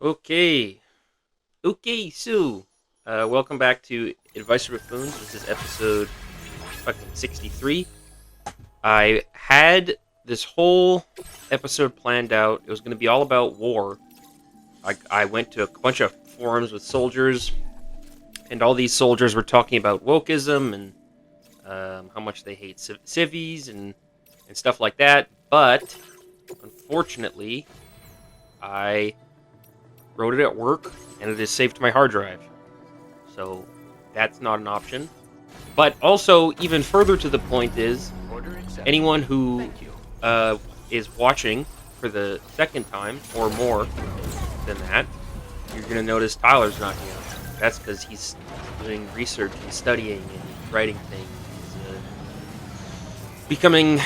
Okay. Okay, so welcome back to Advice for Buffoons. This is episode fucking 63. I had this whole episode planned out. It was going to be all about war. I went to a bunch of forums with soldiers, and all these soldiers were talking about wokeism and how much they hate civvies and stuff like that. But unfortunately, I wrote it at work, and it is saved to my hard drive. So that's not an option. But also, even further to the point is, anyone who is watching for the second time or more than that, you're going to notice Tyler's not here. That's because he's doing research and studying and writing things. He's becoming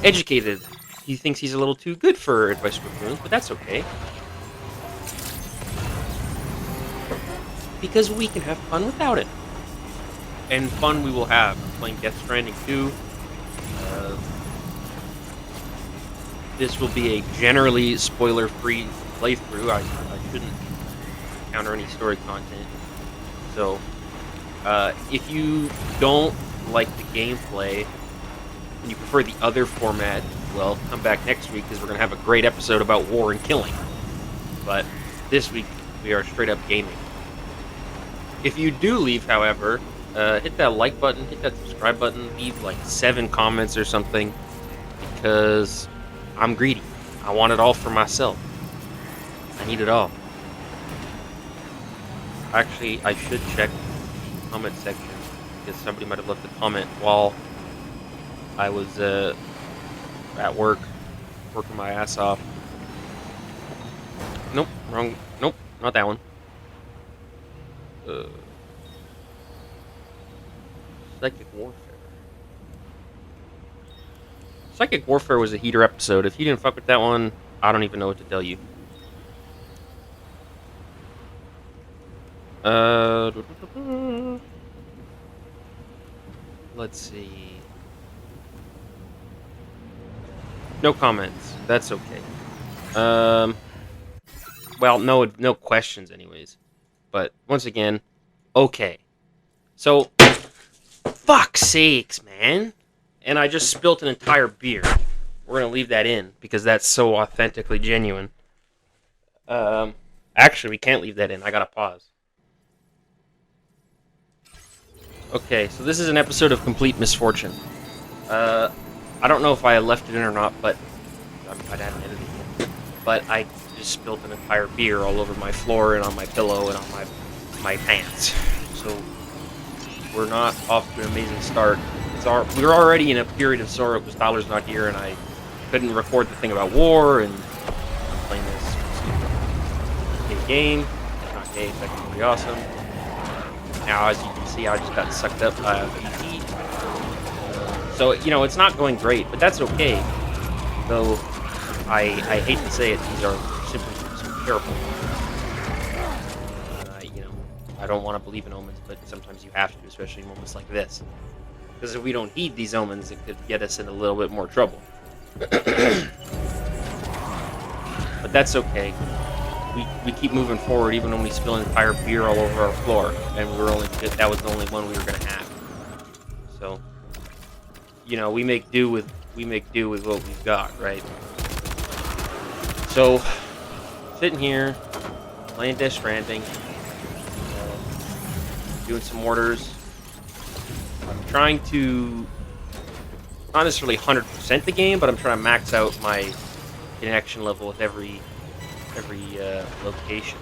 educated. He thinks he's a little too good for Advice for Buffoons, but that's okay. Because we can have fun without it. And fun we will have. I'm playing Death Stranding 2. This will be a generally spoiler-free playthrough. I shouldn't encounter any story content. So, if you don't like the gameplay, and you prefer the other format, well, come back next week, because we're going to have a great episode about war and killing. But this week, we are straight-up gaming. If you do leave, however, hit that like button, hit that subscribe button, leave like 7 comments or something, because I'm greedy. I want it all for myself. I need it all. Actually, I should check the comment section, because somebody might have left a comment while I was at work, working my ass off. Nope, wrong. Nope, not that one. Psychic Warfare. Psychic Warfare was a heater episode. If you didn't fuck with that one, I don't even know what to tell you. Let's see. No comments. That's okay. Well, no questions anyways. But once again, okay. So, fuck's sakes, man. And I just spilt an entire beer. We're going to leave that in, because that's so authentically genuine. Actually, we can't leave that in. I got to pause. Okay, so this is an episode of Complete Misfortune. I don't know if I left it in or not, but I hadn't edited it. But I just spilt an entire beer all over my floor and on my pillow and on my pants. So we're not off to an amazing start. We're already in a period of sorrow because Tyler's not here, and I couldn't record the thing about war, and I'm playing this gay game. It's not gay, it's actually pretty awesome. Now, as you can see, I just got sucked up by a PT. So, it's not going great, but that's okay. Though, I hate to say it, these are simply some terrible. I don't want to believe in omens, but sometimes you have to, especially in moments like this. Because if we don't heed these omens, it could get us in a little bit more trouble. But that's okay. We keep moving forward, even when we spill an entire beer all over our floor, and that was the only one we were gonna have. So, we make do with what we've got, right? So, sitting here, playing Death Stranding, doing some orders. I'm trying to not necessarily 100% the game, but I'm trying to max out my connection level with every location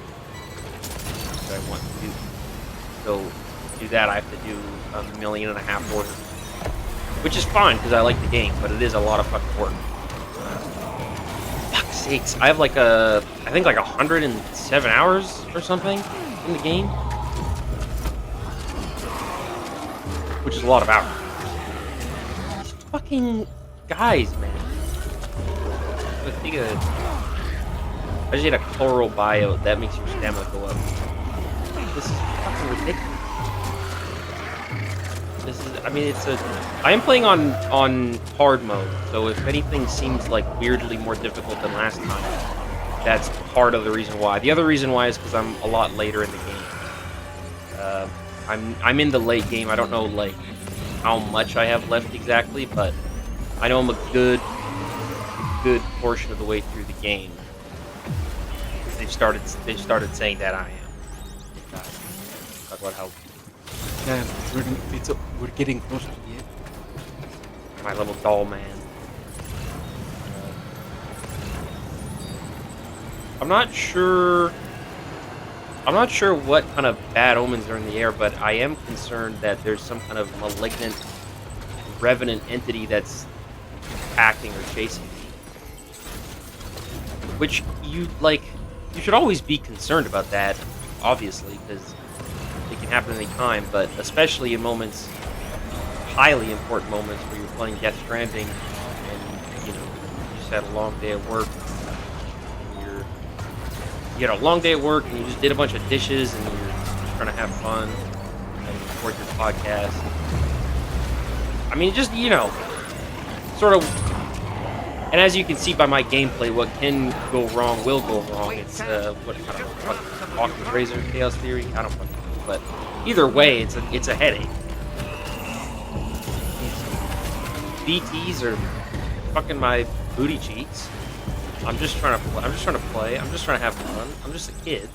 that I want to do. So to do that, I have to do 1.5 million orders, which is fine because I like the game, but it is a lot of fucking work. Fuck's sakes, I have I think 107 hours or something in the game, which is a lot of hours. These fucking guys, man. I just need a chloral bio. That makes your stamina go up. This is fucking ridiculous. I am playing on hard mode, so if anything seems like weirdly more difficult than last time, that's part of the reason why. The other reason why is because I'm a lot later in the game. I'm in the late game. I don't know like how much I have left exactly, but I know I'm a good portion of the way through the game. They've started saying that I am. Talk about how Yeah, we're getting close to the end. my little doll man. I'm not sure what kind of bad omens are in the air, but I am concerned that there's some kind of malignant revenant entity that's attacking or chasing me. Which you should always be concerned about that, obviously, because it can happen any time, but especially in moments, highly important moments where you're playing Death Stranding and you just had a long day at work. You had a long day at work and you just did a bunch of dishes and you're just trying to have fun and record your podcast. I mean, just, sort of. And as you can see by my gameplay, what can go wrong will go wrong. It's, what kind of Occam's Razor Chaos Theory? I don't fucking know. But either way, it's a headache. BTs are fucking my booty cheeks. I'm just trying to play. I'm just trying to have fun. I'm just a kid.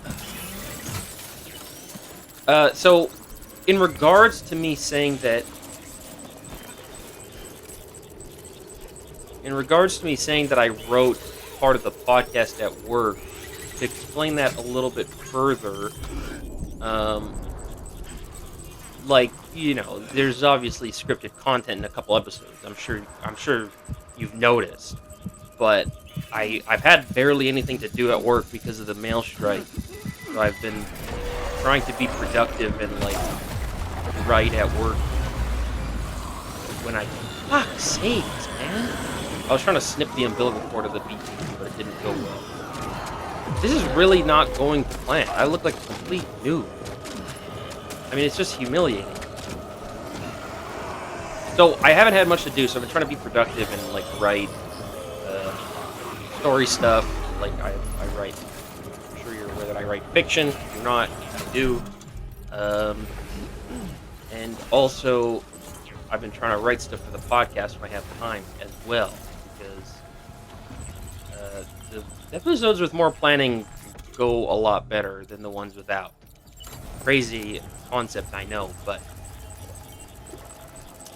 So, in regards to me saying that, I wrote part of the podcast at work, to explain that a little bit further, there's obviously scripted content in a couple episodes. I'm sure you've noticed, but I've had barely anything to do at work because of the mail strike. So I've been trying to be productive and write at work when I fuck sakes, man. I was trying to snip the umbilical cord of the BT, but it didn't go well. This is really not going to plan. I look like a complete noob. I mean, it's just humiliating. So I haven't had much to do, so I've been trying to be productive and write story stuff. I write. I'm sure you're aware that I write fiction. If you're not, I do. And also, I've been trying to write stuff for the podcast when I have time as well, because the episodes with more planning go a lot better than the ones without. Crazy concept, I know, but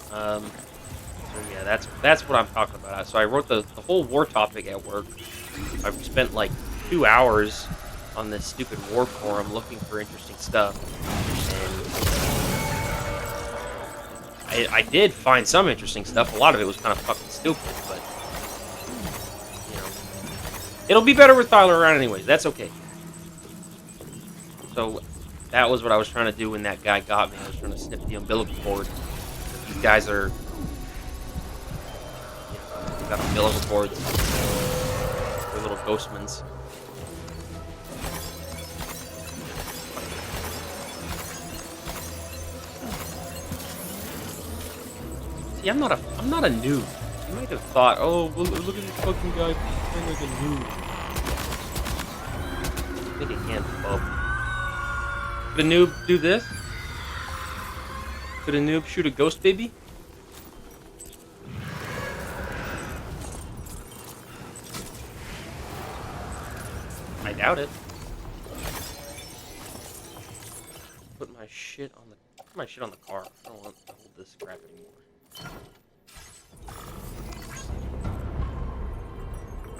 so yeah, that's what I'm talking about. So I wrote the whole war topic at work. I've spent 2 hours on this stupid war forum looking for interesting stuff, and I did find some interesting stuff. A lot of it was kind of fucking stupid, but it'll be better with Tyler around anyways. That's okay. So that was what I was trying to do when that guy got me. I was trying to snip the umbilical cord. These guys are got umbilical cords. They're little ghostmans. See, I'm not a noob. You might have thought, oh, well, look at this fucking guy playing like a noob. I think it can't bub. Could a noob do this? Could a noob shoot a ghost baby? I doubt it. Put my shit on the car. I don't want to hold this crap anymore.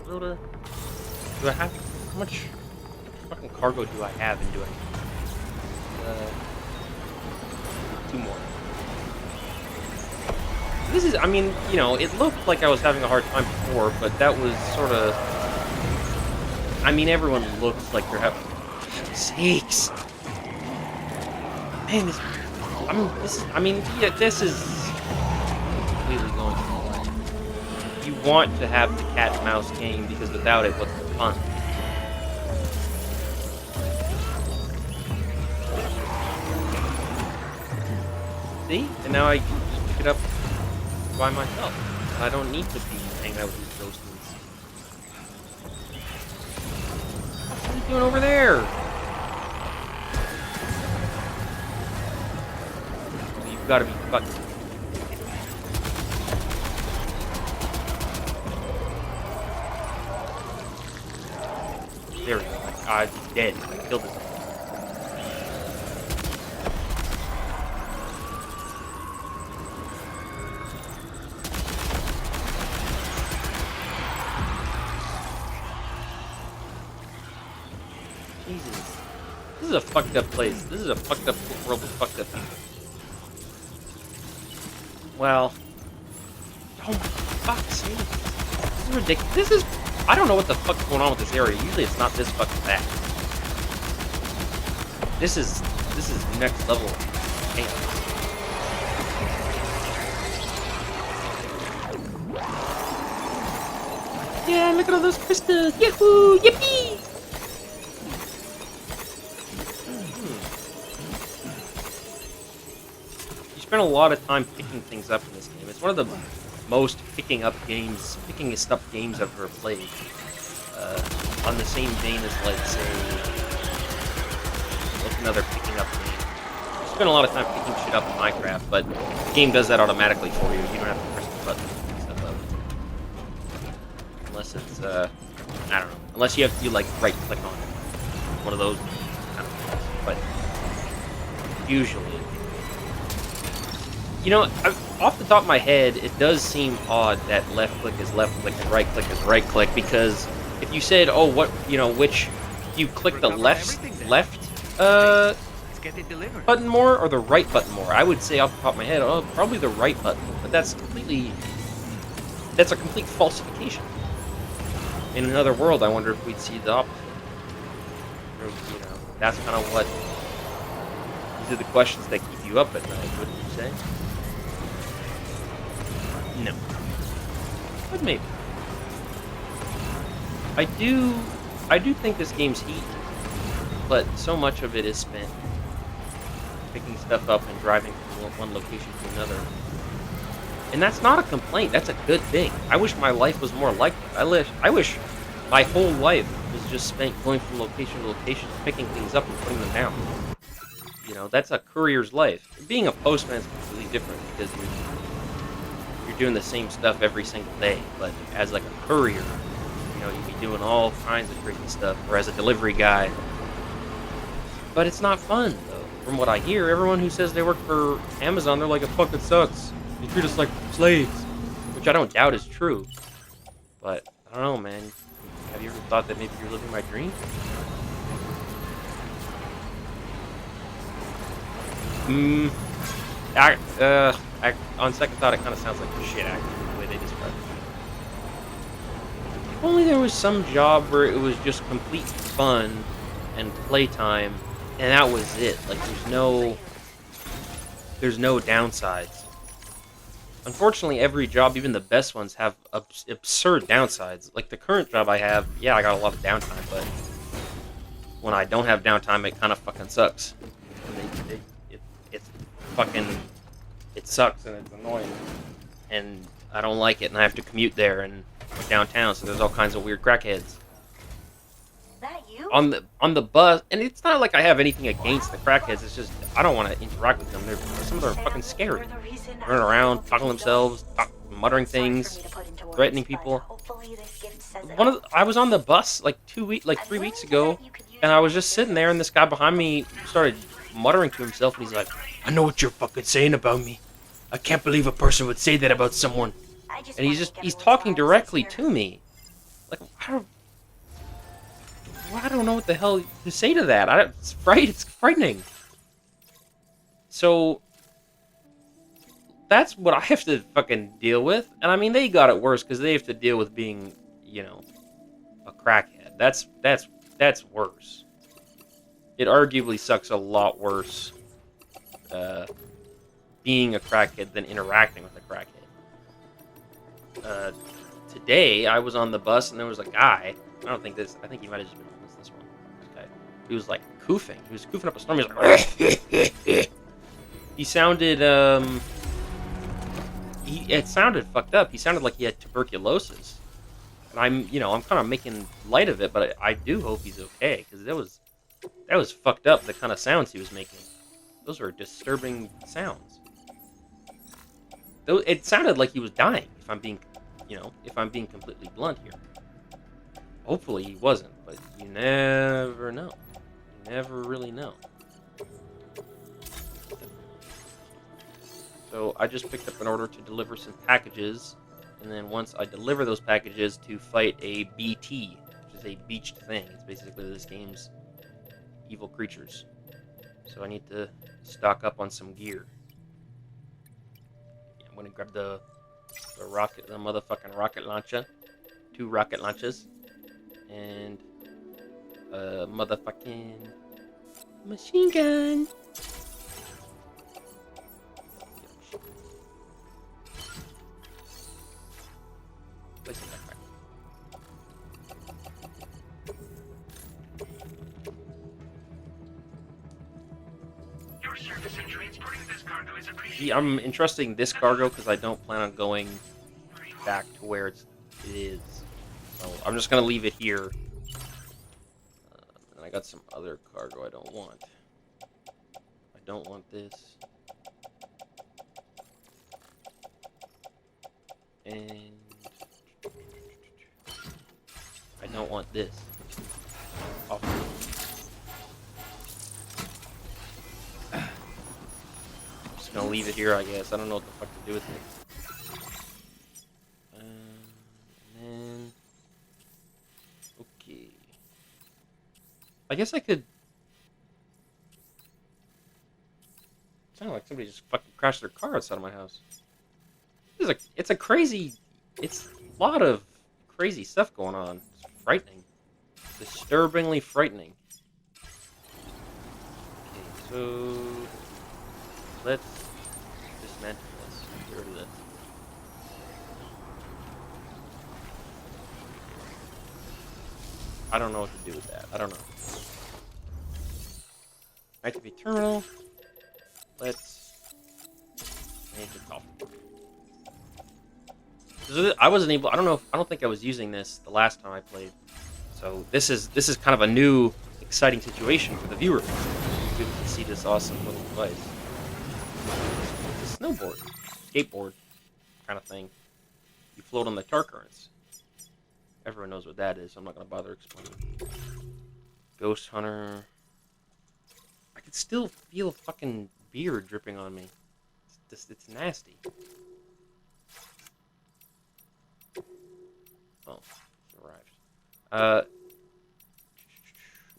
Loader. Do I have how much fucking cargo do I have into it? 2 more. This is, it looked like I was having a hard time before, but that was sort of. Everyone looks like they're having. Sakes! Man, this is completely going wrong. You want to have the cat and mouse game because without it, what's the fun? See? And now I just pick it up by myself. I don't need to be hanging out with these ghost ones. What are you doing over there? You've got to be fucking... There we go. He's dead. I killed him. Jesus. This is a fucked up place. This is a fucked up world with fucked up people. Well. Oh, fuck's sake. This is ridiculous. This is... I don't know what the fuck's going on with this area. Usually it's not this fucking bad. This is next level chaos. Yeah, look at all those crystals. Yahoo! Yippee! You spend a lot of time picking things up in this game. It's one of the most pickingest up games I've ever played. On the same vein as, like, say, what's another picking up game? You spend a lot of time picking shit up in Minecraft, but the game does that automatically for you. You don't have to press the button to pick stuff up. Unless it's, I don't know. Unless you like, right-click on it. One of those kind of things. But usually... You know, off the top of my head, it does seem odd that left click is left click and right click is right click, because if you said, oh, what, you know, which, you click the left button more or the right button more, I would say off the top of my head, oh, probably the right button, but that's a complete falsification. In another world, I wonder if we'd see the opposite. Or, you know, that's kind of what, these are the questions that keep you up at night, wouldn't you say? No. But maybe. I do think this game's heat, but so much of it is spent picking stuff up and driving from one location to another. And that's not a complaint, that's a good thing. I wish my life was more like that. I wish my whole life was just spent going from location to location, picking things up and putting them down. You know, that's a courier's life. Being a postman is completely different because you're doing the same stuff every single day. But as like a courier, you know, you'd be doing all kinds of crazy stuff. Or as a delivery guy. But it's not fun, though. From what I hear, everyone who says they work for Amazon, they're like, it fucking sucks. They treat us like slaves. Which I don't doubt is true. But, I don't know, man. Have you ever thought that maybe you're living my dream? On second thought, it kind of sounds like shit, actually, the way they describe it. If only there was some job where it was just complete fun and playtime, and that was it. Like, there's no downsides. Unfortunately, every job, even the best ones, have absurd downsides. Like the current job I have, yeah, I got a lot of downtime, but when I don't have downtime, it kind of fucking sucks. It sucks and it's annoying, and I don't like it, and I have to commute there and downtown, so there's all kinds of weird crackheads. That you? On the bus, and it's not like I have anything against the crackheads. It's just I don't want to interact with them. Some of them are fucking scary, running around, talking to themselves, muttering things, threatening people. I was on the bus like 3 weeks ago, and I was just sitting there, and this guy behind me started muttering to himself, and he's like, "I know what you're fucking saying about me. I can't believe a person would say that about someone." And he's talking directly to me. Like, I don't know what the hell to say to that. It's frightening. So that's what I have to fucking deal with. And I mean, they got it worse because they have to deal with being, you know, a crackhead. That's worse. It arguably sucks a lot worse being a crackhead than interacting with a crackhead. Today, I was on the bus and there was a guy. I think he might have just been this one. Okay. He was like koofing. He was koofing up a storm. He was like, he sounded it sounded fucked up. He sounded like he had tuberculosis. And I'm kind of making light of it, but I do hope he's okay, because that was fucked up, the kind of sounds he was making. Those were disturbing sounds. It sounded like he was dying, if I'm being completely blunt here. Hopefully he wasn't, but you never know. You never really know. So I just picked up an order to deliver some packages, and then once I deliver those packages, to fight a BT, which is a beached thing. It's basically this game's evil creatures. So I need to stock up on some gear. Yeah, I'm gonna grab the motherfucking rocket launcher, 2 rocket launchers, and a motherfucking machine gun. Place it back. Your service in transporting this cargo is appreciated. See, I'm entrusting this cargo because I don't plan on going back to where it is. So I'm just gonna leave it here. And I got some other cargo I don't want. I don't want this. And I don't want this. Oh. I'm just gonna leave it here, I guess. I don't know what the fuck to do with it. And then, okay. I guess I could. Sounded like somebody just fucking crashed their car outside of my house. It's a lot of crazy stuff going on. It's frightening. Disturbingly frightening. Okay, so let's dismantle this. Get rid of this. I don't know what to do with that. I don't know. Activate terminal. Let's make it off. I wasn't able. I don't think I was using this the last time I played. So this is kind of a new, exciting situation for the viewer. People can see this awesome little device. It's a snowboard, skateboard, kind of thing. You float on the tar currents. Everyone knows what that is. So I'm not gonna bother explaining. Ghost Hunter. I can still feel fucking beer dripping on me. It's nasty. Oh, it's arrived. I'm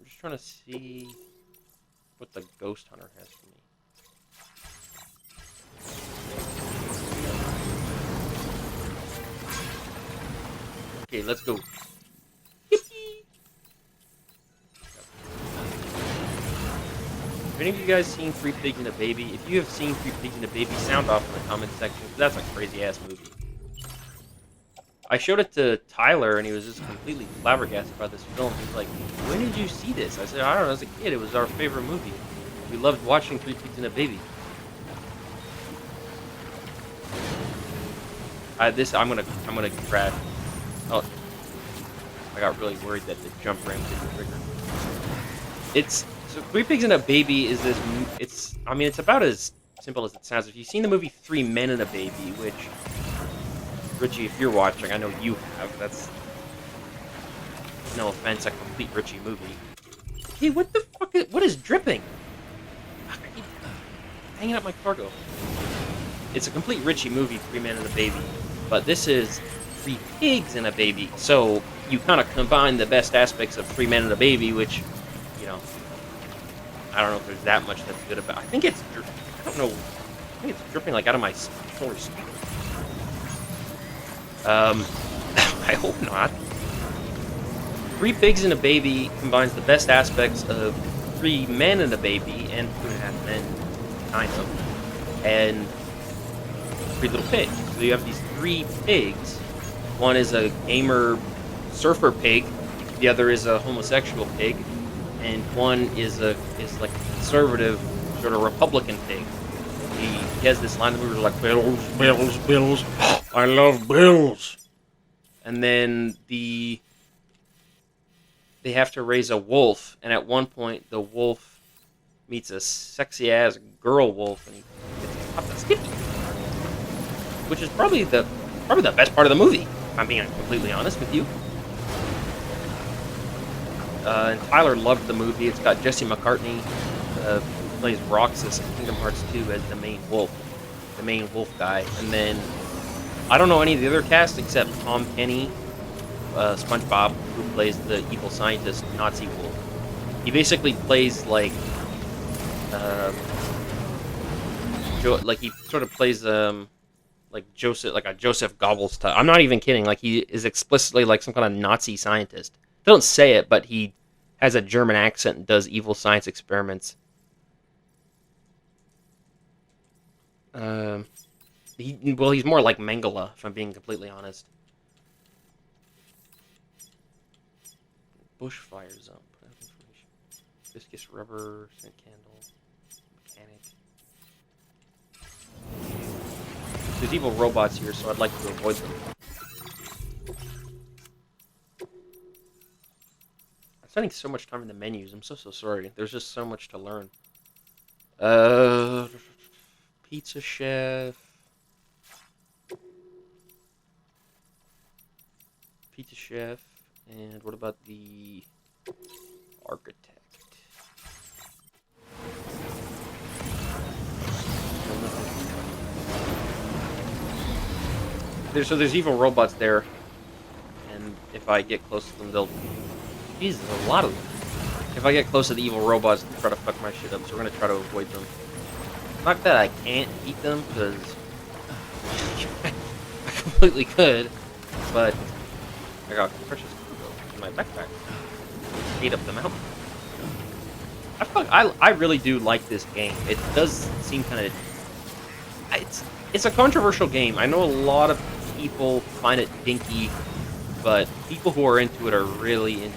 just trying to see what the Ghost Hunter has for me. Okay, let's go. Have any of you guys seen Three Pigs and a Baby? If you have seen Three Pigs and a Baby, sound off in the comment section, because that's a crazy-ass movie. I showed it to Tyler, and he was just completely flabbergasted by this film. He's like, when did you see this? I said, I don't know, as a kid, it was our favorite movie. We loved watching Three Pigs and a Baby. I'm gonna crash. Oh, I got really worried that the jump ramp didn't trigger. So Three Pigs and a Baby is this. It's about as simple as it sounds. If you've seen the movie Three Men and a Baby, which Richie, if you're watching, I know you have. That's no offense, a complete Richie movie. Hey, what the fuck? What is dripping? I keep hanging up my cargo. It's a complete Richie movie, Three Men and a Baby, but this is Three Pigs and a Baby. So you kind of combine the best aspects of Three Men and a Baby, which, I don't know if there's that much that's good about. I think it's. I don't know. I think it's dripping like out of my controller speaker. I hope not. Three Pigs and a Baby combines the best aspects of Three Men and a Baby and 2.5 Men, kind of, and Three Little Pigs. So you have these 3 pigs. One is a gamer surfer pig, the other is a homosexual pig, and one is like a conservative sort of Republican pig. He has this line in the movie like, Bills, Bills, Bills, I love Bills. and then they have to raise a wolf, and at one point the wolf meets a sexy ass girl wolf, and he gets popped a sticky, which is probably the best part of the movie. If I'm being completely honest with you. And Tyler loved the movie. It's got Jesse McCartney, who plays Roxas in Kingdom Hearts 2 as the main wolf guy. And then I don't know any of the other cast except Tom Kenny, SpongeBob, who plays the evil scientist Nazi wolf. He basically plays like he sort of plays like a Joseph Goebbels type. I'm not even kidding. Like he is explicitly like some kind of Nazi scientist. They don't say it, but he has a German accent and does evil science experiments. He's more like Mengele, if I'm being completely honest. Bushfire zone. Put out information. Viscous rubber, scent candle, mechanic. There's evil robots here, so I'd like to avoid them. I'm spending so much time in the menus. I'm so sorry. There's just so much to learn. Pizza chef. Pizza chef. And what about the architect? There's evil robots there, and if I get close to them, they'll... Jesus, a lot of them. If I get close to the evil robots, they'll try to fuck my shit up, so we're gonna try to avoid them. Not that I can't eat them, because I completely could, but I got precious cargo in my backpack. Ate up the mountain. I really do like this game. It does seem kind of... It's a controversial game. I know a lot of people find it dinky, but people who are into it are really into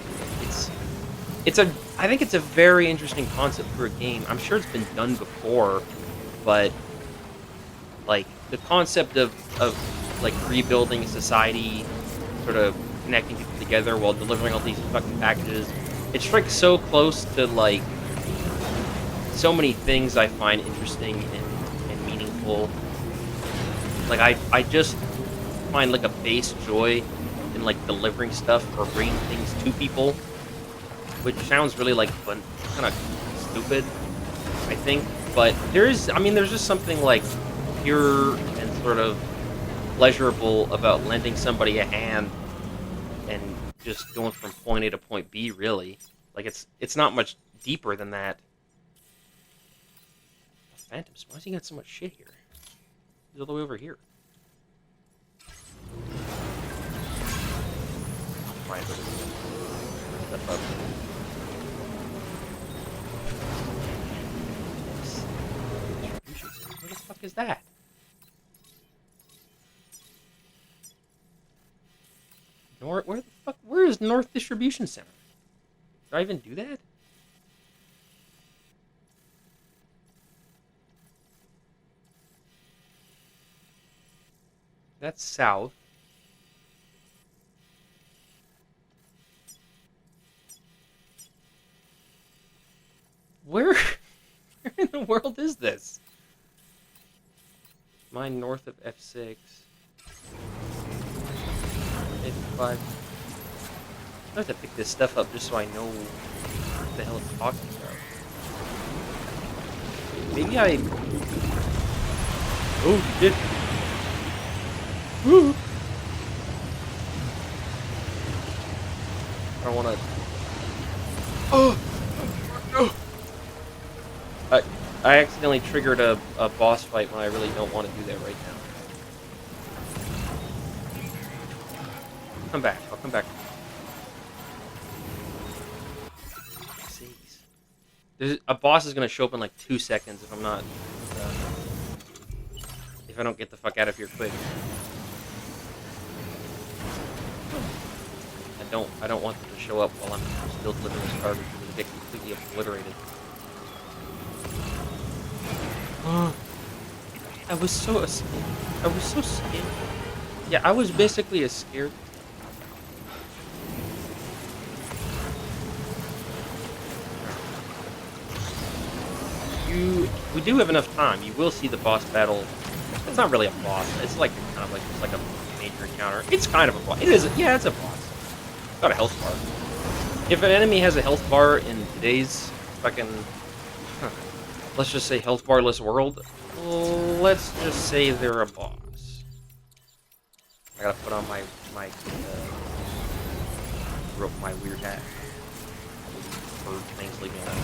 it. I think it's a very interesting concept for a game. I'm sure it's been done before, but like the concept of like rebuilding society, sort of connecting people together while delivering all these fucking packages, it strikes so close to like so many things I find interesting and meaningful. Like I just find like a base joy in like delivering stuff or bringing things to people, which sounds really like fun, kind of stupid, I think. But there's just something like pure and sort of pleasurable about lending somebody a hand and just going from point A to point B. Really, like it's not much deeper than that. Phantoms, why has he got so much shit here? He's all the way over here. Fine, but step up. What the fuck is that? Where is North Distribution Center? Did I even do that? That's south. Where in the world is this? Mine north of F6. F5. I have to pick this stuff up just so I know what the hell it's talking about. Maybe I... Oh, shit. Woo! I don't want to... Oh! No! I accidentally triggered a boss fight when I really don't want to do that right now. Come back. I'll come back. A boss is going to show up in like 2 seconds if I'm not... if I don't get the fuck out of here quick. I don't want them to show up while I'm still delivering this garbage because they get completely obliterated. I was so scared. Yeah, I was basically a scared. we do have enough time, you will see the boss battle. It's not really a boss. It's like kind of like just like a major encounter. It's kind of a boss. It is. Yeah, it's a boss. It's got a health bar. If an enemy has a health bar in today's fucking, let's just say health barless world, let's just say they're a boss. I gotta put on my weird hat. Bird things leaving me alone.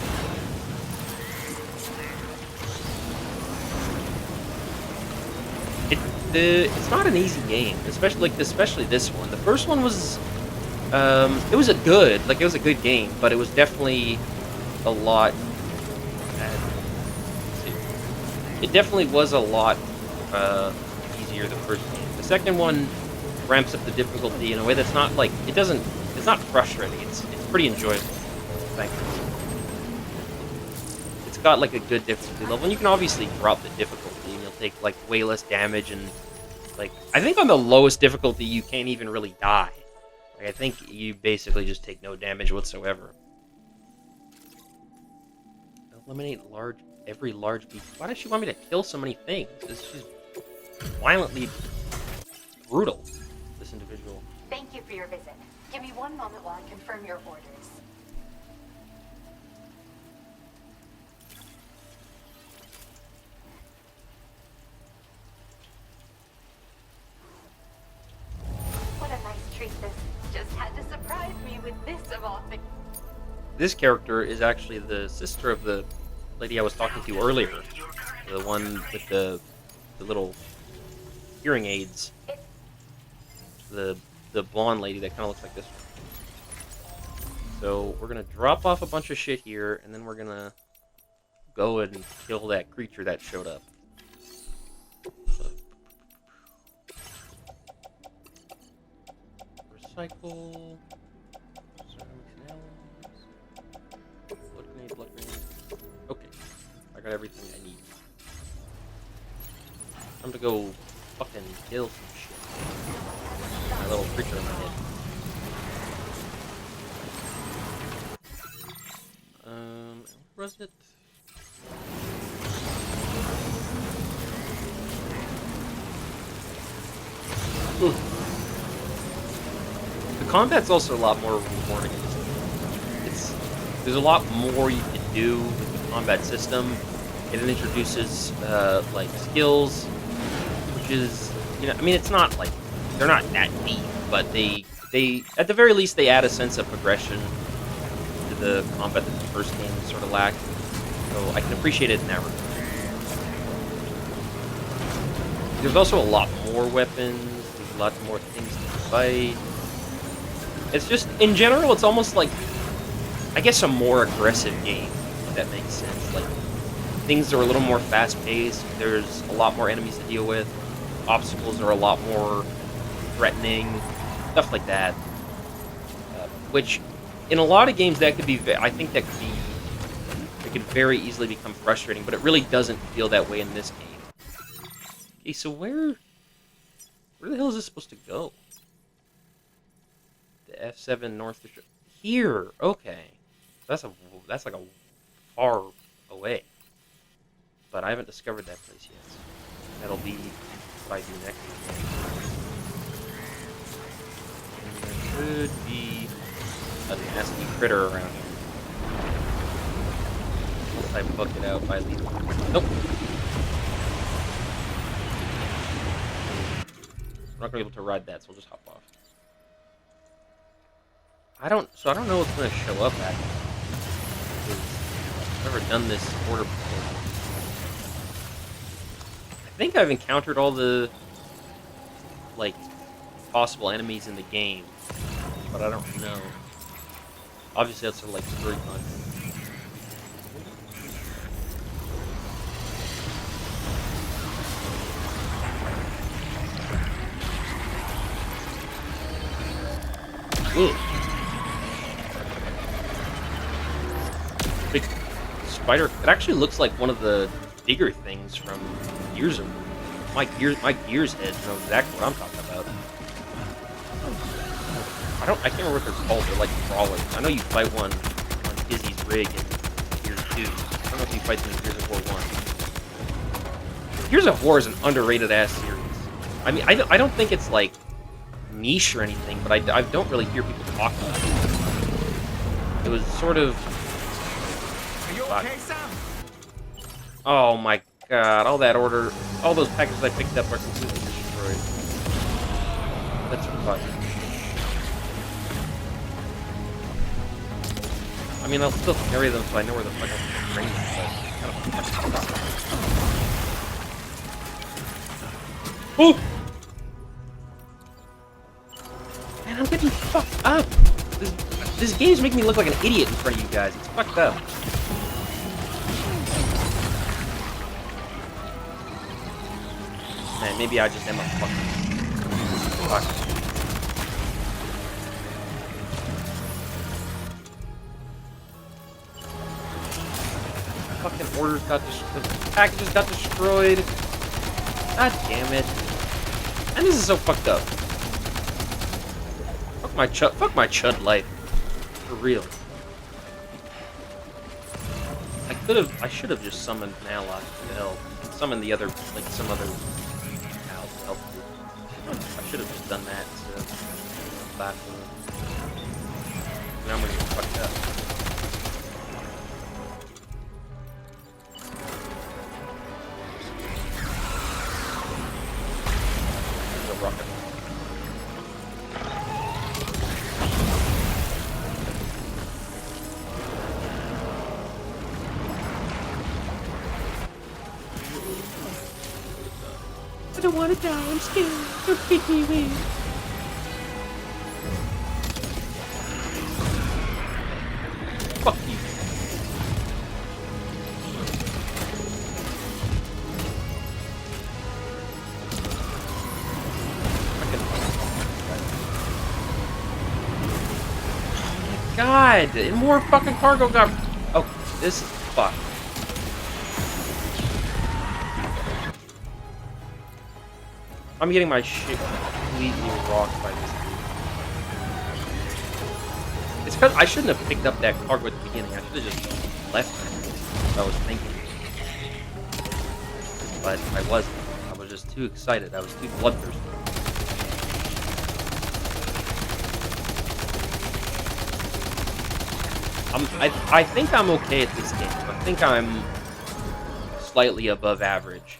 It's not an easy game, especially this one. The first one was, it was a good game, but it was definitely a lot. It definitely was a lot easier the first game. The second one ramps up the difficulty in a way that's not like it's not frustrating. It's pretty enjoyable. Thankfully. It's got like a good difficulty level, and you can obviously drop the difficulty, and you'll take like way less damage. And like I think on the lowest difficulty, you can't even really die. Like I think you basically just take no damage whatsoever. Eliminate every large beast. Why does she want me to kill so many things? This is violently brutal. This individual. Thank you for your visit. Give me one moment while I confirm your orders. What a nice treat this just had to surprise me with this of all things. This character is actually the sister of the lady I was talking to earlier. The one with the little hearing aids. The blonde lady that kind of looks like this one. So we're gonna drop off a bunch of shit here, and then we're gonna go and kill that creature that showed up. Recycle. Blood grenade. Okay, I got everything I need. Time to go fucking kill some shit. My little creature in my head. Where was it? The combat's also a lot more rewarding. There's a lot more you can do with the combat system. It introduces like skills, which is, you know, I mean, it's not like they're not that deep, but they at the very least they add a sense of progression to the combat that the first game sort of lacked. So I can appreciate it in that regard. There's also a lot more weapons. There's lots more things to fight. It's just, in general, it's almost like, I guess, a more aggressive game, if that makes sense. Like, things are a little more fast-paced. There's a lot more enemies to deal with. Obstacles are a lot more threatening. Stuff like that. Which, in a lot of games, that could be, I think that could very easily become frustrating, but it really doesn't feel that way in this game. Okay, so where the hell is this supposed to go? The F7 North District. Here, okay. That's like a far away. But I haven't discovered that place yet. That'll be what I do next. And there should be a nasty critter around here. Unless I booked it out by leaving. Nope. I'm not gonna be able to ride that, so we'll just hop off. I don't know what's gonna show up at me. I've never done this order before. I think I've encountered all the like possible enemies in the game, but I don't know. Obviously, that's sort of like story content. Ugh. Big spider. It actually looks like one of the bigger things from Gears of War. My Gears heads know exactly what I'm talking about. I can't remember what they're called. They're like crawlers. I know you fight one on Izzy's rig in Gears 2. I don't know if you fight them in Gears of War 1. Gears of War is an underrated ass series. I mean, I don't think it's like niche or anything, but I don't really hear people talk about it. It was sort of. Are you okay, Sam? Oh my god! All those packages I picked up are completely destroyed. That's fucking. I mean, I'll still carry them so I know where the fuck I'm bring them, but it's kind of fucking. Oh! Man, I'm getting fucked up. This game's making me look like an idiot in front of you guys. It's fucked up. Man, maybe I just am a fucking. Fuck. Fucking orders got destroyed. Packages got destroyed. God damn it. And this is so fucked up. Fuck my chud life. For real. I should have just summoned an ally to help. Summoned the other, like some other ally to help. I should have just done that instead of baffling. Now I'm gonna get fucked up. There's a rocket. I don't want to die, I'm scared. Don't take me away. Fuck you. Oh my god, and more fucking cargo got. Oh, this is fucked. I'm getting my shit completely rocked by this dude. It's because I shouldn't have picked up that cargo at the beginning. I should have just left it. That's what I was thinking. But I wasn't. I was just too excited. I was too bloodthirsty. I think I'm okay at this game. I think I'm slightly above average.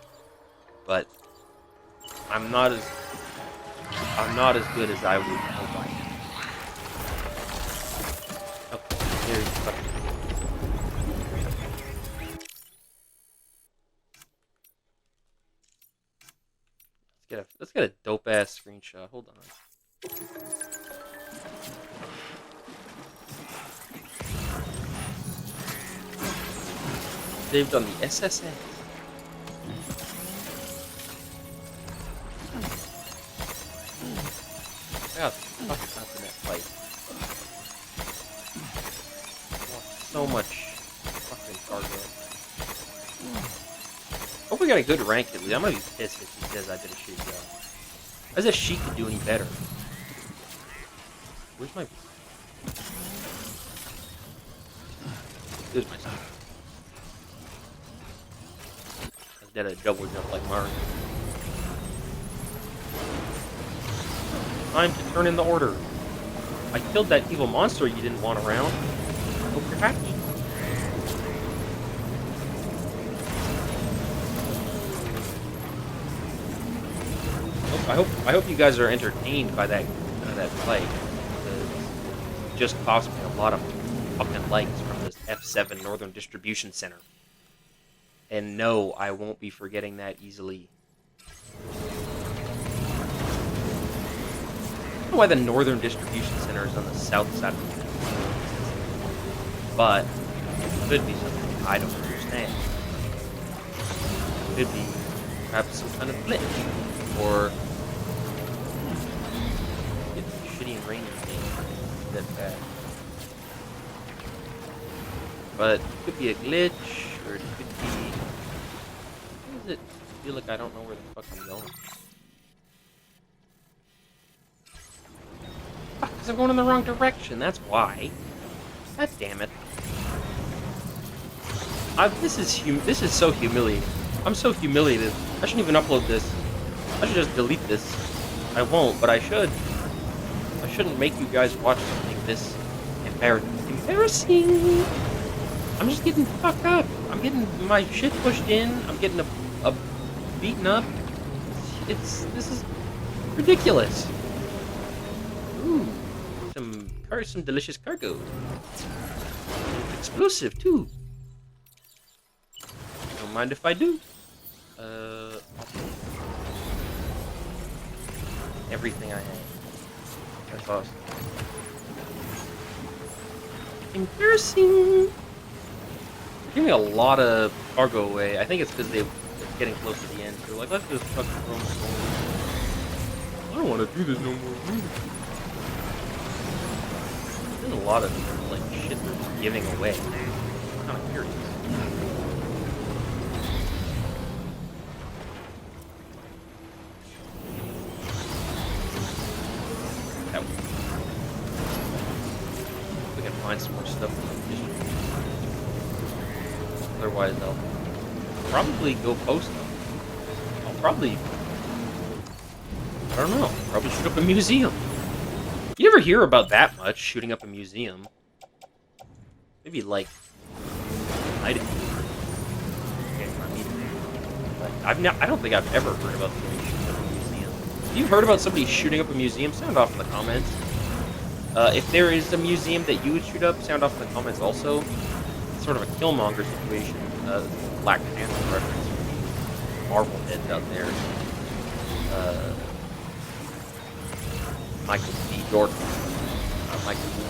But I'm not as good as I would hope I am. Okay, here's fucking. Let's get a dope ass screenshot. Hold on. Saved on the SSN. I got fucked up in that fight. So much fucking cargo. Hope we got a good rank at least. I might be pissed if he says I did a shitty job. As if she could do any better. Where's my... There's my stuff. I did a double jump like Mario. Time to turn in the order. I killed that evil monster you didn't want around. Hope you're happy. I hope you guys are entertained by that fight. It just cost me a lot of fucking likes from this F7 Northern Distribution Center. And no, I won't be forgetting that easily. I don't know why the Northern Distribution Center is on the south side of the town. But it could be something I don't understand. It could be perhaps some kind of glitch. Or it's shitty and rainy that bad. But it could be a glitch, or it could be... Why does it feel like I don't know where the fuck I'm going? Fuck, because I'm going in the wrong direction, that's why. God damn it. This is so humiliating. I'm so humiliated. I shouldn't even upload this. I should just delete this. I won't, but I should. I shouldn't make you guys watch something this embarrassing. I'm just getting fucked up. I'm getting my shit pushed in. I'm getting a beaten up. This is ridiculous. Ooh, some delicious cargo. Explosive too. Don't mind if I do. Everything I have. That's awesome. Embarrassing. They're giving a lot of cargo away. I think it's because they're getting close to the end. They're like, let's just fucking throw them. I don't want to do this no more. There's a lot of like shit they're just giving away. I'm kind of curious. We can find some more stuff in the district. Otherwise, I'll probably go post them. I'll probably, I don't know, probably shoot up a museum. You never hear about that much, shooting up a museum. Maybe like, I didn't. I don't think I've ever heard about somebody shooting up a museum. If you've heard about somebody shooting up a museum, sound off in the comments. If there is a museum that you would shoot up, sound off in the comments also. It's sort of a Killmonger situation. Black Panther reference. Marvel heads out there. Michael B. Jordan.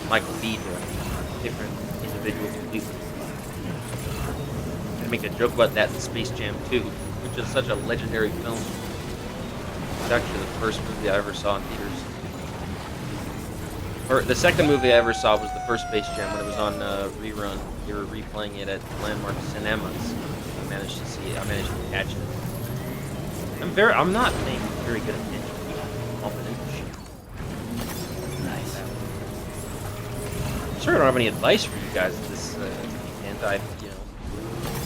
Michael B. Jordan. Different individual completely. I make a joke about that in Space Jam 2, which is such a legendary film. It's actually the first movie I ever saw in theaters. Or the second movie I ever saw was the first Space Jam when it was on rerun. They were replaying it at Landmark Cinemas. I managed to see it. I managed to catch it. I'm not paying very good attention to confident shit. Nice. I'm sure I don't have any advice for you guys this weekend.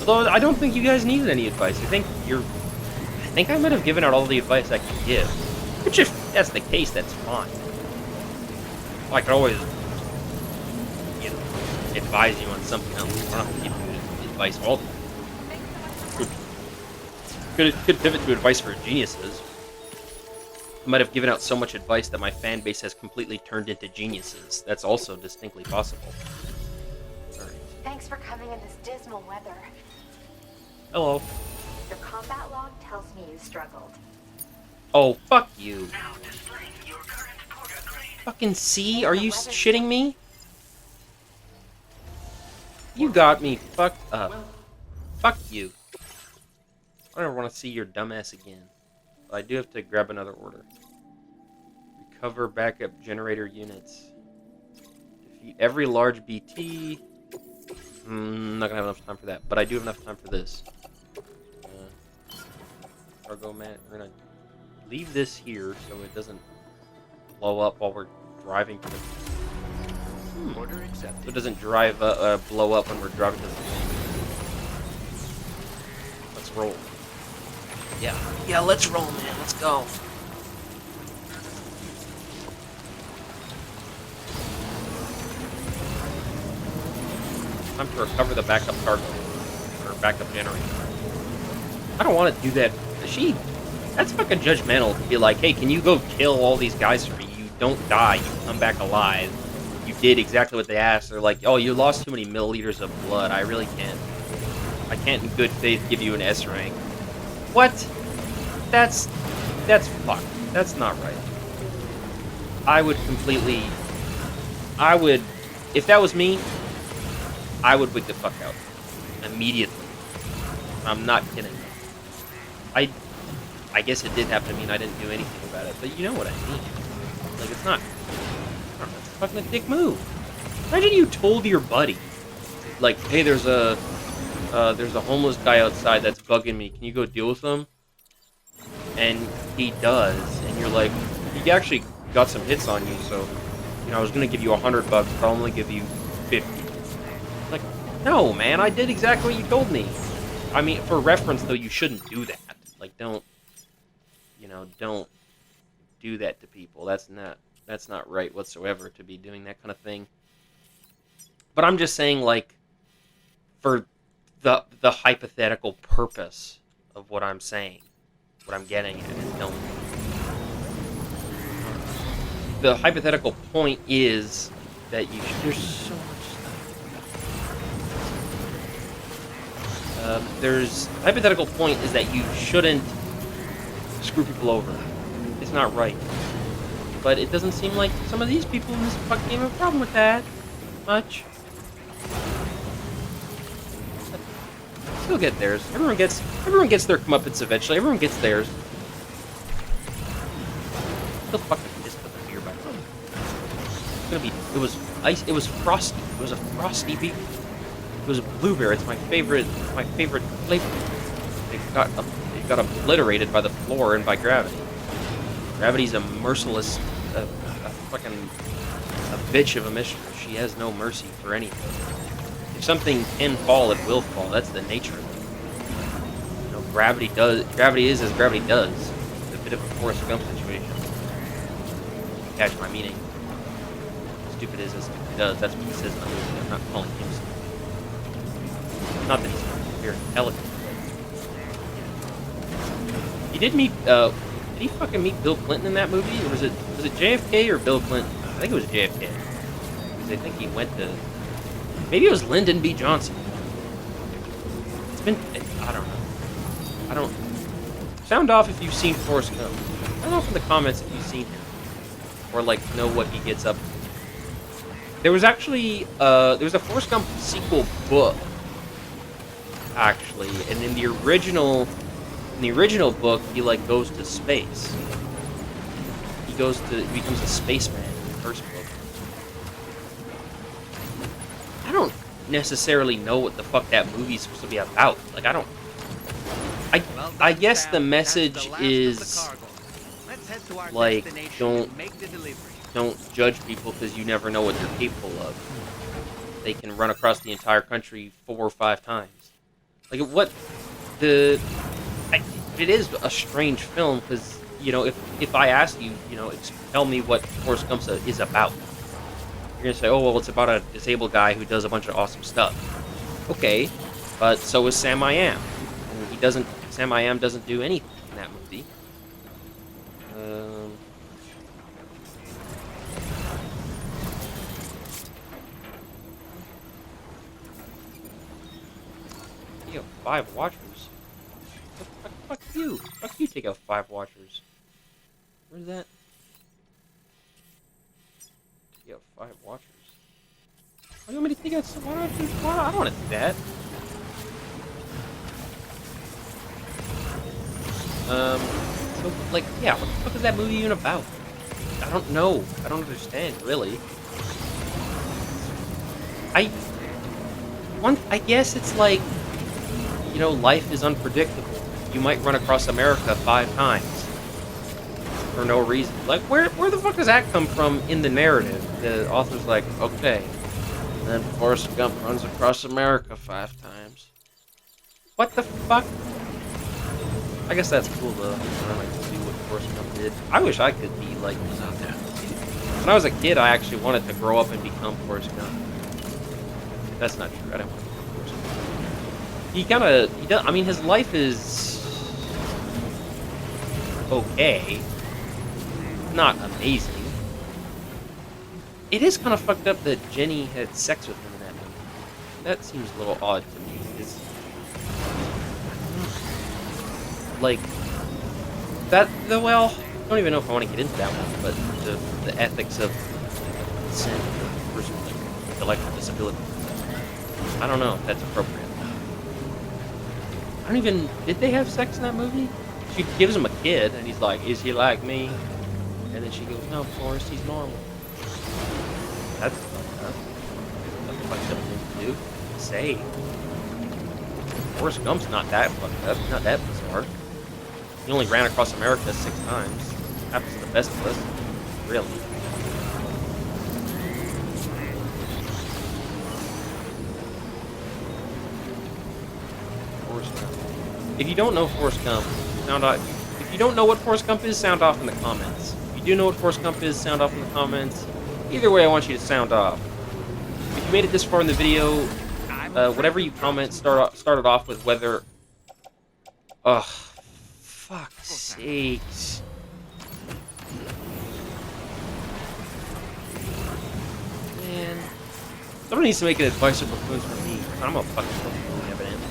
Although I don't think you guys needed any advice. I think I might have given out all the advice I could give. Which, if that's the case, that's fine. I could always, advise you on something else. I don't have to give you advice all the time. Could pivot to advice for geniuses. I might have given out so much advice that my fan base has completely turned into geniuses. That's also distinctly possible. Alright. Thanks for coming in this dismal weather. Hello. Your combat log tells me you struggled. Oh, fuck you. Now displaying your current quota grade. Fucking C? Are you shitting me? You got me fucked up. Fuck you. I don't want to see your dumbass again. But I do have to grab another order. Recover backup generator units. Defeat every large BT. I'm not gonna have enough time for that, but I do have enough time for this. Cargo mat. We're gonna leave this here so it doesn't blow up while we're driving to the. Order accepted. So it doesn't blow up when we're driving to the thing. Let's roll. Yeah, let's roll, man. Let's go. Time to recover the backup cargo. Or backup generator. I don't want to do that. That's fucking judgmental to be like, hey, can you go kill all these guys for me? You don't die. You come back alive. You did exactly what they asked. They're like, oh, you lost too many milliliters of blood. I really can't. I can't in good faith give you an S rank. What? That's fucked. That's not right. If that was me, I would wig the fuck out. Immediately. I'm not kidding. I guess it did have to mean I didn't do anything about it, but you know what I mean. Like, it's not, I don't know, it's fucking a dick move. Imagine you told your buddy, like, hey, there's a homeless guy outside that's bugging me. Can you go deal with him? And he does, and you're like, he actually got some hits on you, so, I was gonna give you $100, but I'll only give you 50. Like, No, man, I did exactly what you told me. I mean, for reference, though, you shouldn't do that. Like, don't do that to people. That's not right whatsoever to be doing that kind of thing. But I'm just saying, like, for the hypothetical purpose of what I'm saying, what I'm getting at is don't. The hypothetical point is that you should. There's so much stuff. There's the hypothetical point is that you shouldn't screw people over. It's not right. But it doesn't seem like some of these people in this fucking game have a problem with that much. They'll get theirs. Everyone gets their comeuppance eventually. Everyone gets theirs. Still fucking pissed with the beer by the way. It's gonna be. It was ice. It was frosty. It was a frosty beer. It was blueberry. It's my favorite flavor. It got obliterated by the floor and by gravity. Gravity's a merciless, a bitch of a mistress. She has no mercy for anything. If something can fall, it will fall. That's the nature of it. You know, gravity is as gravity does. It's a bit of a Forrest Gump situation. Catch my meaning. Stupid is as stupid does. That's what he says in the movie. I'm not calling him stupid. Not that he's very intelligent. He did meet. Did he fucking meet Bill Clinton in that movie, or was it JFK or Bill Clinton? I think it was JFK. Because I think he went to. Maybe it was Lyndon B. Johnson. It's been. I don't know. I don't. Sound off if you've seen Forrest Gump. Sound off in the comments if you've seen him, or like know what he gets up to. There was actually there was a Forrest Gump sequel book, actually, and in the original book, he like goes to space. He becomes a spaceman in the first book. I don't necessarily know what the fuck that movie's supposed to be about. Like, I guess the message is like don't judge people because you never know what they're capable of. They can run across the entire country 4 or 5 times. Like what the. It is a strange film because, you know, if I ask you, you know, tell me what Forrest Gump is about, you're gonna say, oh well, it's about a disabled guy who does a bunch of awesome stuff. Okay, but so is Sam I Am, and Sam I Am doesn't do anything in that movie. You have 5 watchers. Fuck you. Fuck you, take out 5 watchers. Where's that? Take out 5 watchers. Why do you want me to take out some watchers? Why? I don't want to do that. So, like, yeah, what the fuck is that movie even about? I don't know. I don't understand, really. I guess it's like, you know, life is unpredictable. You might run across America 5 times for no reason. Like, where the fuck does that come from in the narrative? The author's like, okay, and then Forrest Gump runs across America 5 times. What the fuck? I guess that's cool though. I like to see what Forrest Gump did. I wish I could be like this out there. When I was a kid, I actually wanted to grow up and become Forrest Gump. That's not true. I don't want to become Forrest Gump. He does. I mean, his life is okay. Not amazing. It is kind of fucked up that Jenny had sex with him in that movie. That seems a little odd to me. It's like that. Well, I don't even know if I want to get into that one, but the ethics of consent for a person with intellectual disability. I don't know if that's appropriate. I don't even. Did they have sex in that movie? She gives him a kid, and he's like, "Is he like me?" And then she goes, "No, Forrest, he's normal." That's fucked up. That's a fucked up thing to do. Say. Forrest Gump's not that fucked up. Not that bizarre. He only ran across America 6 times. Happens to the best of us. Really. If you don't know Forrest Gump, sound off. If you don't know what Forrest Gump is, sound off in the comments. If you do know what Forrest Gump is, sound off in the comments. Either way, I want you to sound off. If you made it this far in the video, whatever you comment, started off with whether. Ugh, fuck's sakes. Man, someone needs to make an advice of Buffoons for me. I'm a fucking buffoon, evidently.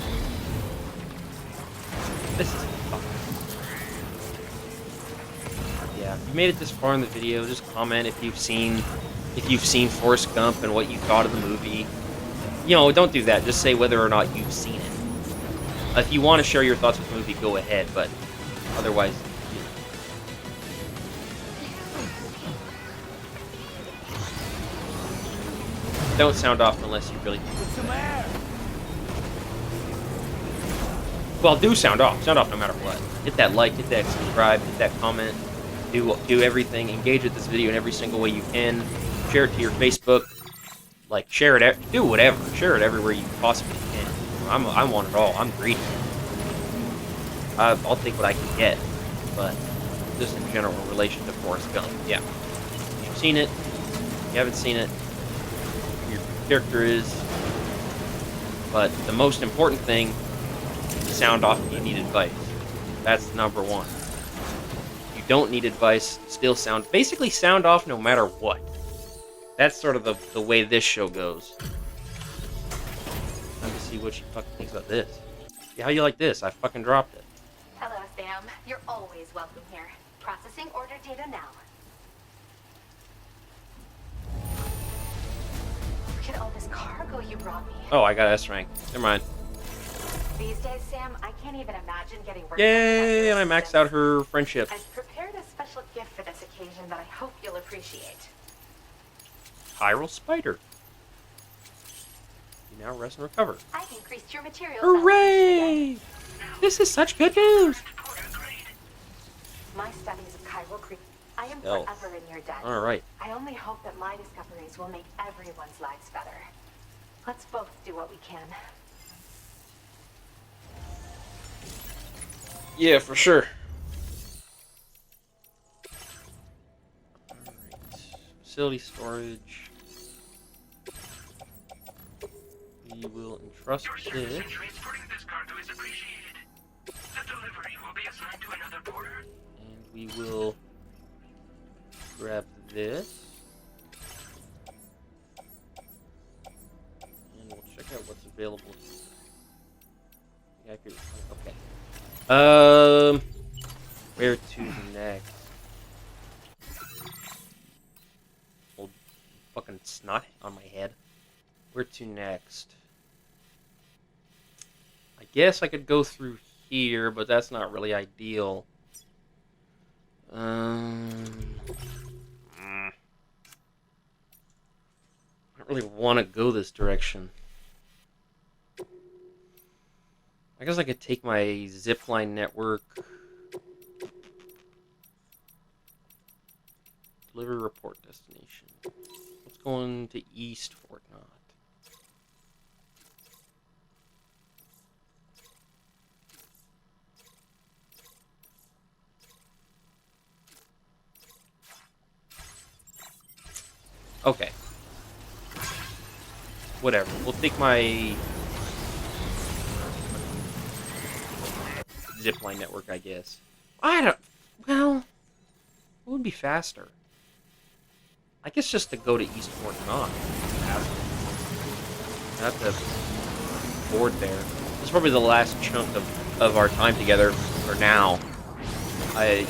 This is fucking. Yeah, if you made it this far in the video, just comment if you've seen Forrest Gump and what you thought of the movie. You know, don't do that. Just say whether or not you've seen it. If you want to share your thoughts with the movie, go ahead. But otherwise, you know. Don't sound off unless you really. Well, do sound off. Sound off no matter what. Hit that like, hit that subscribe, hit that comment. Do everything. Engage with this video in every single way you can. Share it to your Facebook. Like, share it. Do whatever. Share it everywhere you possibly can. I want it all. I'm greedy. I'll take what I can get. But just in general, in relation to Forrest Gump, yeah. If you've seen it, if you haven't seen it, your character is. But the most important thing, sound off if you need advice. That's number one. If you don't need advice, still basically sound off no matter what. That's sort of the way this show goes. Let me see what she fucking thinks about this. Yeah, how you like this? I fucking dropped it. Hello, Sam. You're always welcome here. Processing order data now. Look at all this cargo you brought me. Oh, I got S rank. Never mind. These days, Sam, I can't even imagine getting work. Yay! And I maxed out her friendship. I've prepared a special gift for this occasion that I hope you'll appreciate. Spiral spider. You now rest and recover. I've increased your materials. Hooray! This is such good news. My studies of chiral I am Stealth. forever in your debt. All right. I only hope that my discoveries will make everyone's lives better. Let's both do what we can. Yeah, for sure. Alright. Facility storage. We will entrust Your this. service in transporting this cargo is appreciated. The delivery will be assigned to another porter. And we will grab this. And we'll check out what's available. Yeah, okay. Where to next? Old fucking snot on my head. Where to next? I guess I could go through here, but that's not really ideal. I don't really want to go this direction. I guess I could take my zipline network. Deliver report destination. Let's go on to East Fort Knott. Okay. Whatever. We'll take my zipline network, I guess. Well, what would be faster? I guess just to go to East Fort Knott. Not to board there. This is probably the last chunk of our time together for now. We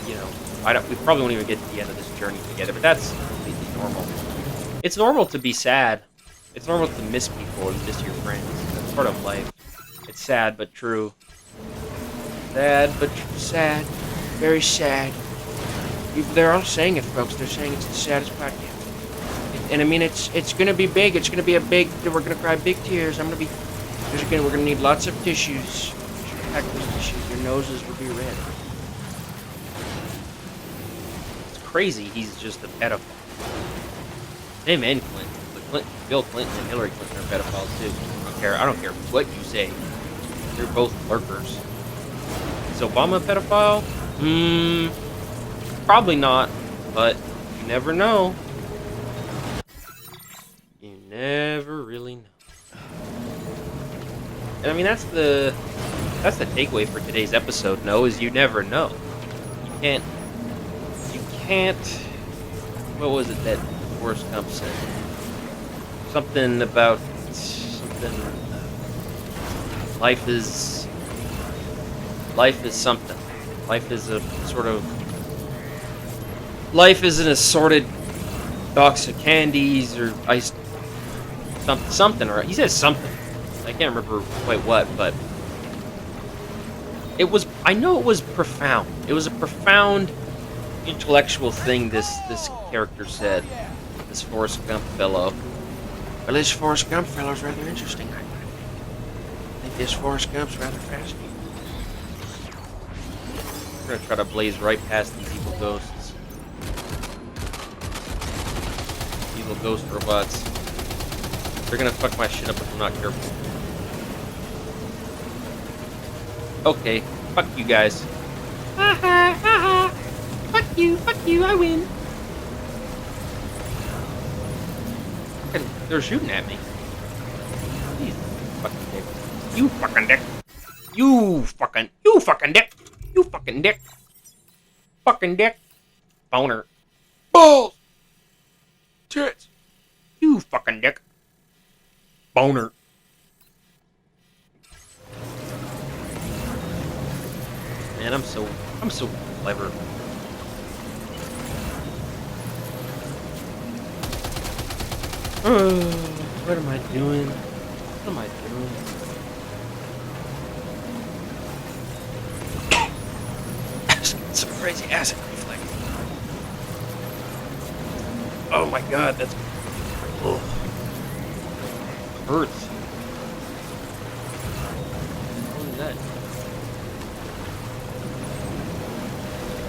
probably won't even get to the end of this journey together, but that's completely normal. It's normal to be sad. It's normal to miss people and miss your friends. That's part of life. It's sad but true. Sad but sad. Very sad. They're all saying it, folks. They're saying it's the saddest podcast. And I mean, it's gonna be big. It's gonna be we're gonna cry big tears. We're gonna need lots of tissues. Pack those tissues. Your noses will be red. It's crazy. He's just a pedophile. Him and Clinton. But Bill Clinton and Hillary Clinton are pedophiles too. I don't care what you say. They're both lurkers. Is Obama a pedophile? Probably not, but you never know. You never really know. And I mean, that's the takeaway for today's episode. No, is you never know. You can't. What was it that Forrest Gump said? Something about something. Life is something. Life is a sort of. Life is an assorted box of candies or ice. Something, or he says something. I can't remember quite what, but it was. I know it was profound. It was a profound intellectual thing. This character said. This Forrest Gump fellow. Well, this Forrest Gump fellow's rather interesting. I think this Forrest Gump's rather fascinating. We're gonna try to blaze right past these evil ghosts. Evil ghost robots. They're gonna fuck my shit up if I'm not careful. Okay, fuck you guys. Ha ha ha ha! Fuck you, I win. They're shooting at me. Jeez, fucking dick. You fucking dick. You fucking dick. You fucking dick. Fucking dick. Boner. Balls. Tits. You fucking dick. Boner. Man, I'm so clever. What am I doing? What am I doing? Some crazy acid reflex. Oh my god, that's... Ugh. Hurts. What is that?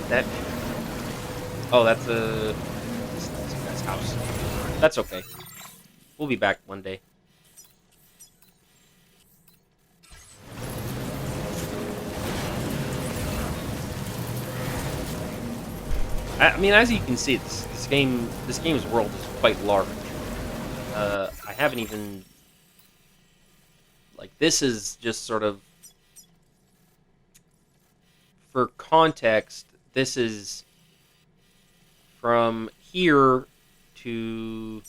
That... Oh, that's a... This guy's house. That's okay. We'll be back one day. I mean, as you can see, this game's world is quite large. I haven't even... Like, this is just sort of... For context, this is... From here to...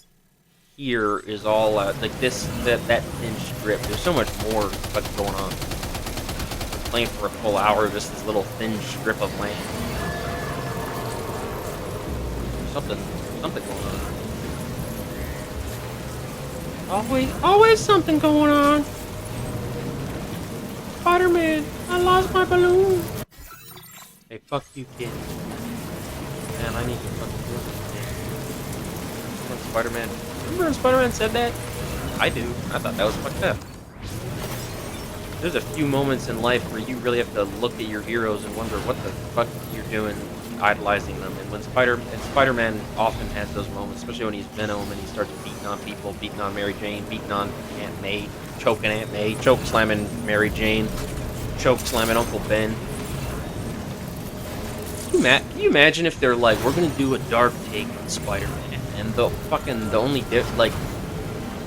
Here is all like that thin strip. There's so much more fucking going on. We're playing for a full hour, just this little thin strip of land. Something going on. Always something going on. Spider-Man, I lost my balloon. Hey, fuck you, kid. Man, I need to fucking do this. Spider-Man. Remember when Spider-Man said that? I do. I thought that was fucked up. There's a few moments in life where you really have to look at your heroes and wonder what the fuck you're doing, idolizing them. And when Spider-Man often has those moments, especially when he's Venom and he starts beating on people, beating on Mary Jane, beating on Aunt May, choking Aunt May, choke slamming Mary Jane, choke slamming Uncle Ben. Can you imagine if they're like, we're gonna do a dark take on Spider-Man? And the only like,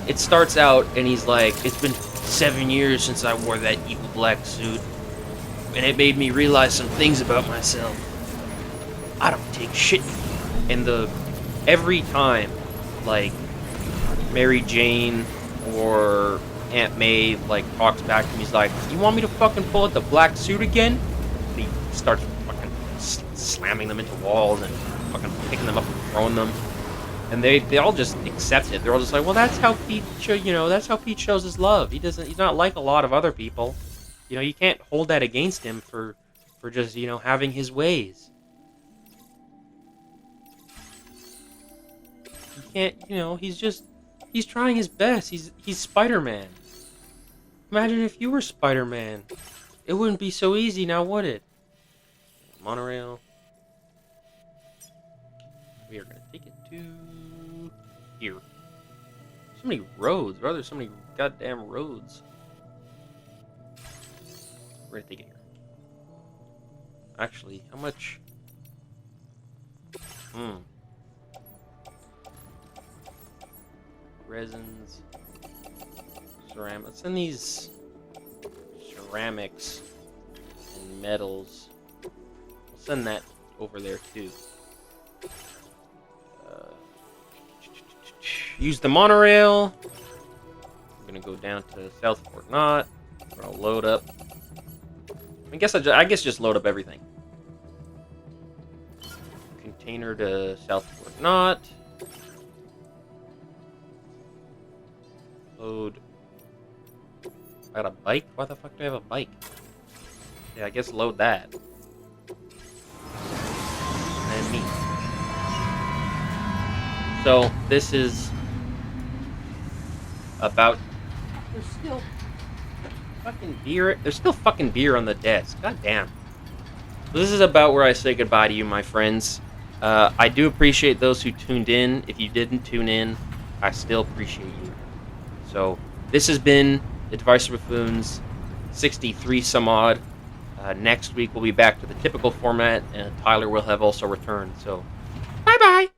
it starts out and he's like, it's been 7 years since I wore that evil black suit, and it made me realize some things about myself. I don't take shit. And every time, like, Mary Jane or Aunt May like talks back to him, he's like, you want me to fucking pull out the black suit again? And he starts fucking slamming them into walls and fucking picking them up and throwing them. And they all just accept it. They're all just like, well, that's how Pete shows his love. He's not like a lot of other people. You know, you can't hold that against him for just, having his ways. You can't, he's trying his best. He's Spider-Man. Imagine if you were Spider-Man. It wouldn't be so easy now, would it? Monorail. We are gonna take it to here. So many roads, brother. So many goddamn roads. We're gonna take it here. Actually, how much? Resins. Ceramic. Let's send these ceramics and metals. We'll send that over there too. Use the monorail. I'm gonna go down to South Fort Knott. We're gonna load up. I guess just load up everything. Container to South Fort Knott. Load. I got a bike? Why the fuck do I have a bike? Yeah, I guess load that. And me. So, this is about... There's still fucking beer... There's still fucking beer on the desk. God damn. This is about where I say goodbye to you, my friends. I do appreciate those who tuned in. If you didn't tune in, I still appreciate you. So, this has been Advice for Buffoons 63 some odd. Next week we'll be back to the typical format, and Tyler will have also returned. So, bye-bye!